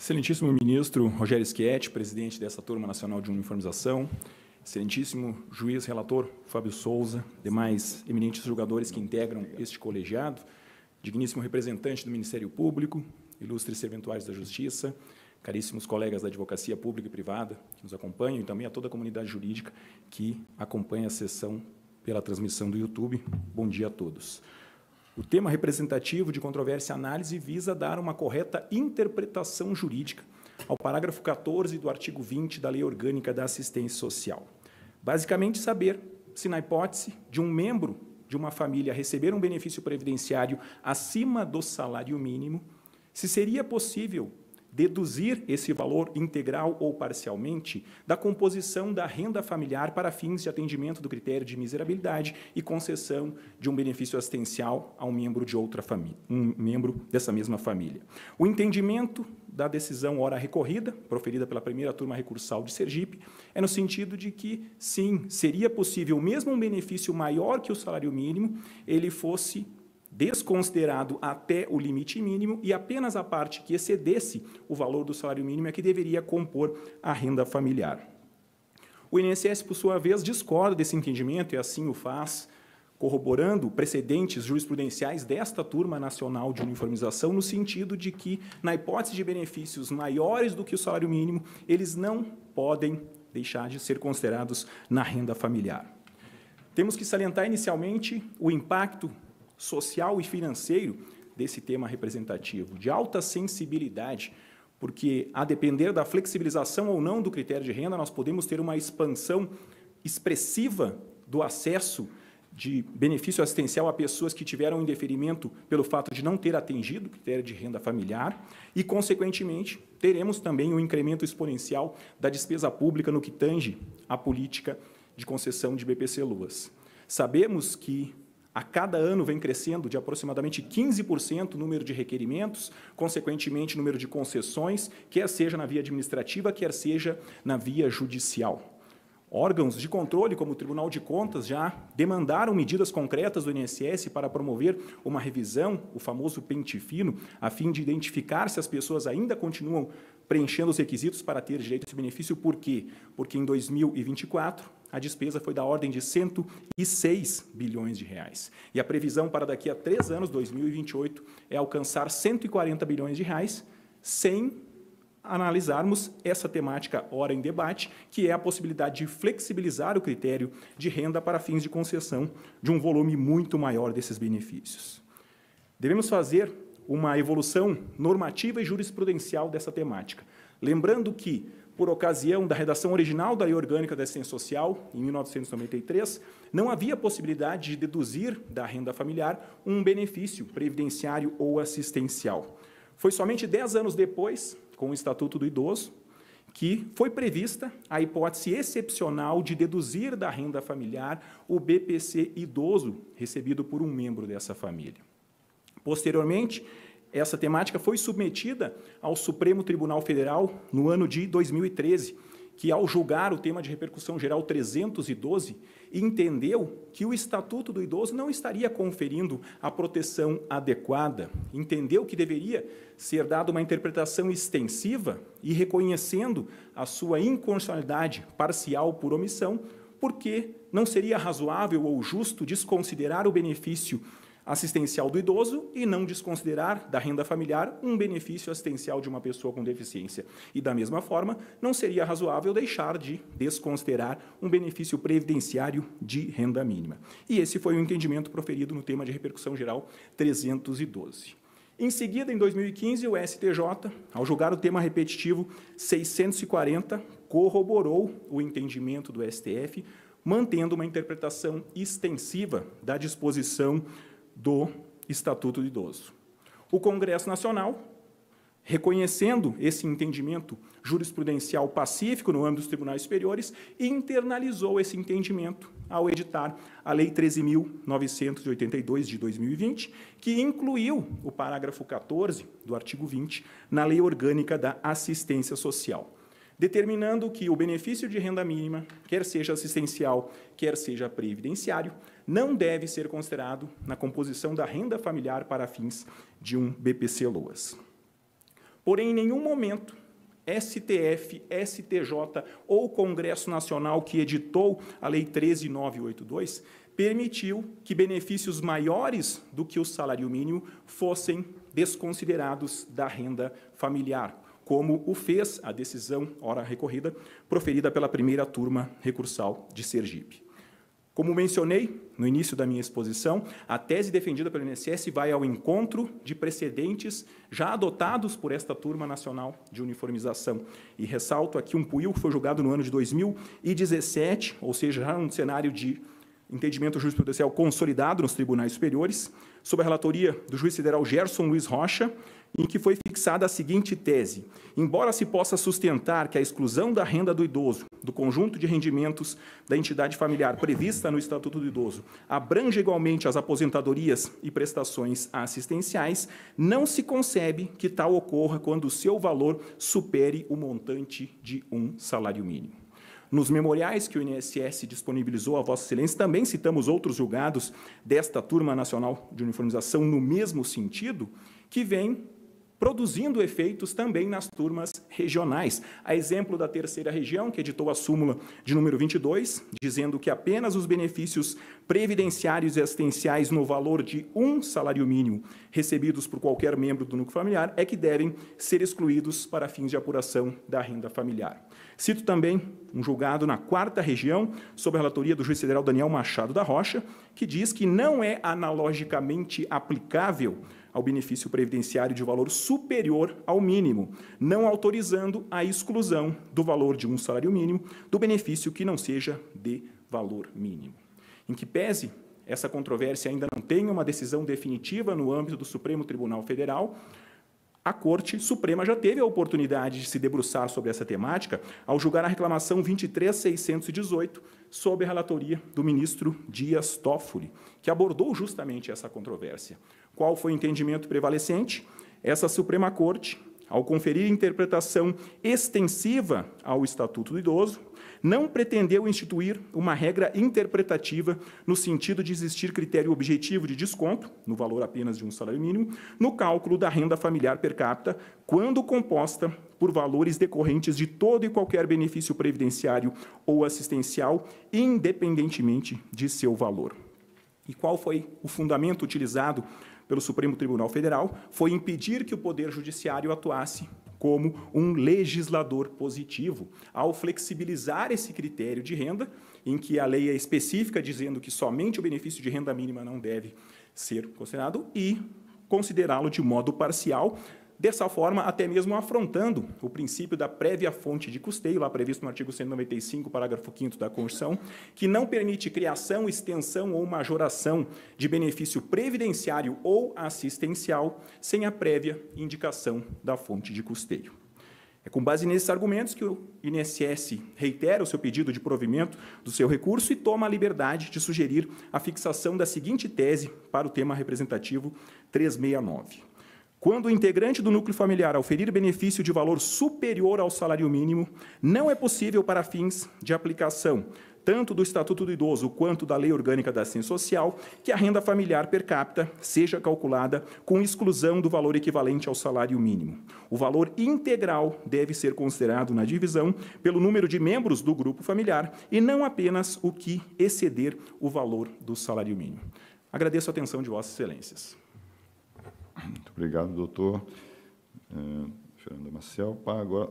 Excelentíssimo ministro Rogério Schietti, presidente dessa Turma Nacional de Uniformização, excelentíssimo juiz relator Fábio Souza, demais eminentes julgadores que integram este colegiado, digníssimo representante do Ministério Público, ilustres serventuários da Justiça, caríssimos colegas da Advocacia Pública e Privada que nos acompanham e também a toda a comunidade jurídica que acompanha a sessão pela transmissão do YouTube. Bom dia a todos. O tema representativo de controvérsia e análise visa dar uma correta interpretação jurídica ao parágrafo 14 do artigo 20 da Lei Orgânica da Assistência Social. Basicamente, saber se, na hipótese de um membro de uma família receber um benefício previdenciário acima do salário mínimo, se seria possível deduzir esse valor integral ou parcialmente da composição da renda familiar para fins de atendimento do critério de miserabilidade e concessão de um benefício assistencial a um membro de outra família, um membro dessa mesma família. O entendimento da decisão ora recorrida, proferida pela primeira turma recursal de Sergipe, é no sentido de que, sim, seria possível, mesmo um benefício maior que o salário mínimo, ele fosse desconsiderado até o limite mínimo e apenas a parte que excedesse o valor do salário mínimo é que deveria compor a renda familiar. O INSS, por sua vez, discorda desse entendimento e assim o faz, corroborando precedentes jurisprudenciais desta Turma Nacional de Uniformização, no sentido de que, na hipótese de benefícios maiores do que o salário mínimo, eles não podem deixar de ser considerados na renda familiar. Temos que salientar inicialmente o impacto social e financeiro desse tema representativo, de alta sensibilidade, porque, a depender da flexibilização ou não do critério de renda, nós podemos ter uma expansão expressiva do acesso de benefício assistencial a pessoas que tiveram indeferimento pelo fato de não ter atingido o critério de renda familiar e, consequentemente, teremos também um incremento exponencial da despesa pública no que tange à política de concessão de BPC-Loas. Sabemos que a cada ano vem crescendo de aproximadamente 15% o número de requerimentos, consequentemente, o número de concessões, quer seja na via administrativa, quer seja na via judicial. Órgãos de controle, como o Tribunal de Contas, já demandaram medidas concretas do INSS para promover uma revisão, o famoso pente fino, a fim de identificar se as pessoas ainda continuam preenchendo os requisitos para ter direito a esse benefício. Por quê? Porque em 2024, a despesa foi da ordem de 106 bilhões de reais. E a previsão para daqui a 3 anos, 2028, é alcançar 140 bilhões de reais, sem analisarmos essa temática ora em debate, que é a possibilidade de flexibilizar o critério de renda para fins de concessão de um volume muito maior desses benefícios. Devemos fazer uma evolução normativa e jurisprudencial dessa temática, lembrando que, por ocasião da redação original da Lei Orgânica da Assistência Social, em 1993, não havia possibilidade de deduzir da renda familiar um benefício previdenciário ou assistencial. Foi somente 10 anos depois, com o Estatuto do Idoso, que foi prevista a hipótese excepcional de deduzir da renda familiar o BPC idoso recebido por um membro dessa família. Posteriormente, essa temática foi submetida ao Supremo Tribunal Federal no ano de 2013, que, ao julgar o tema de repercussão geral 312, entendeu que o Estatuto do Idoso não estaria conferindo a proteção adequada, entendeu que deveria ser dada uma interpretação extensiva e reconhecendo a sua inconstitucionalidade parcial por omissão, porque não seria razoável ou justo desconsiderar o benefício assistencial do idoso e não desconsiderar da renda familiar um benefício assistencial de uma pessoa com deficiência. E, da mesma forma, não seria razoável deixar de desconsiderar um benefício previdenciário de renda mínima. E esse foi o entendimento proferido no tema de repercussão geral 312. Em seguida, em 2015, o STJ, ao julgar o tema repetitivo 640, corroborou o entendimento do STF, mantendo uma interpretação extensiva da disposição do Estatuto do Idoso. O Congresso Nacional, reconhecendo esse entendimento jurisprudencial pacífico no âmbito dos tribunais superiores, internalizou esse entendimento ao editar a Lei 13.982, de 2020, que incluiu o parágrafo 14 do artigo 20 na Lei Orgânica da Assistência Social, determinando que o benefício de renda mínima, quer seja assistencial, quer seja previdenciário, não deve ser considerado na composição da renda familiar para fins de um BPC-Loas. Porém, em nenhum momento, STF, STJ ou Congresso Nacional, que editou a Lei 13.982, permitiu que benefícios maiores do que o salário mínimo fossem desconsiderados da renda familiar, como o fez a decisão, ora recorrida, proferida pela primeira turma recursal de Sergipe. Como mencionei no início da minha exposição, a tese defendida pelo INSS vai ao encontro de precedentes já adotados por esta Turma Nacional de Uniformização. E ressalto aqui um PUIL que foi julgado no ano de 2017, ou seja, já num cenário de entendimento jurisprudencial consolidado nos tribunais superiores, sob a relatoria do juiz federal Gerson Luiz Rocha, em que foi fixada a seguinte tese: embora se possa sustentar que a exclusão da renda do idoso do conjunto de rendimentos da entidade familiar prevista no Estatuto do Idoso abrange igualmente as aposentadorias e prestações assistenciais, não se concebe que tal ocorra quando o seu valor supere o montante de um salário mínimo. Nos memoriais que o INSS disponibilizou a Vossa Excelência, também citamos outros julgados desta Turma Nacional de Uniformização no mesmo sentido, que vem produzindo efeitos também nas turmas regionais. A exemplo da terceira região, que editou a súmula de número 22, dizendo que apenas os benefícios previdenciários e assistenciais no valor de um salário mínimo recebidos por qualquer membro do núcleo familiar é que devem ser excluídos para fins de apuração da renda familiar. Cito também um julgado na quarta região, sob a relatoria do juiz federal Daniel Machado da Rocha, que diz que não é analogicamente aplicável ao benefício previdenciário de valor superior ao mínimo, não autorizando a exclusão do valor de um salário mínimo do benefício que não seja de valor mínimo. Em que pese essa controvérsia ainda não tenha uma decisão definitiva no âmbito do Supremo Tribunal Federal, a Corte Suprema já teve a oportunidade de se debruçar sobre essa temática ao julgar a reclamação 23.618, sob a relatoria do ministro Dias Toffoli, que abordou justamente essa controvérsia. Qual foi o entendimento prevalecente? Essa Suprema Corte, ao conferir interpretação extensiva ao Estatuto do Idoso, não pretendeu instituir uma regra interpretativa no sentido de existir critério objetivo de desconto, no valor apenas de um salário mínimo, no cálculo da renda familiar per capita, quando composta por valores decorrentes de todo e qualquer benefício previdenciário ou assistencial, independentemente de seu valor. E qual foi o fundamento utilizado pelo Supremo Tribunal Federal? Foi impedir que o Poder Judiciário atuasse como um legislador positivo, ao flexibilizar esse critério de renda, em que a lei é específica, dizendo que somente o benefício de renda mínima não deve ser considerado, e considerá-lo de modo parcial, dessa forma até mesmo afrontando o princípio da prévia fonte de custeio, lá previsto no artigo 195, parágrafo 5º da Constituição, que não permite criação, extensão ou majoração de benefício previdenciário ou assistencial sem a prévia indicação da fonte de custeio. É com base nesses argumentos que o INSS reitera o seu pedido de provimento do seu recurso e toma a liberdade de sugerir a fixação da seguinte tese para o tema representativo 369. Quando o integrante do núcleo familiar oferir benefício de valor superior ao salário mínimo, não é possível, para fins de aplicação tanto do Estatuto do Idoso quanto da Lei Orgânica da Assistência Social, que a renda familiar per capita seja calculada com exclusão do valor equivalente ao salário mínimo. O valor integral deve ser considerado na divisão pelo número de membros do grupo familiar e não apenas o que exceder o valor do salário mínimo. Agradeço a atenção de Vossas Excelências. Muito obrigado, doutor Fernando Maciel. Agora,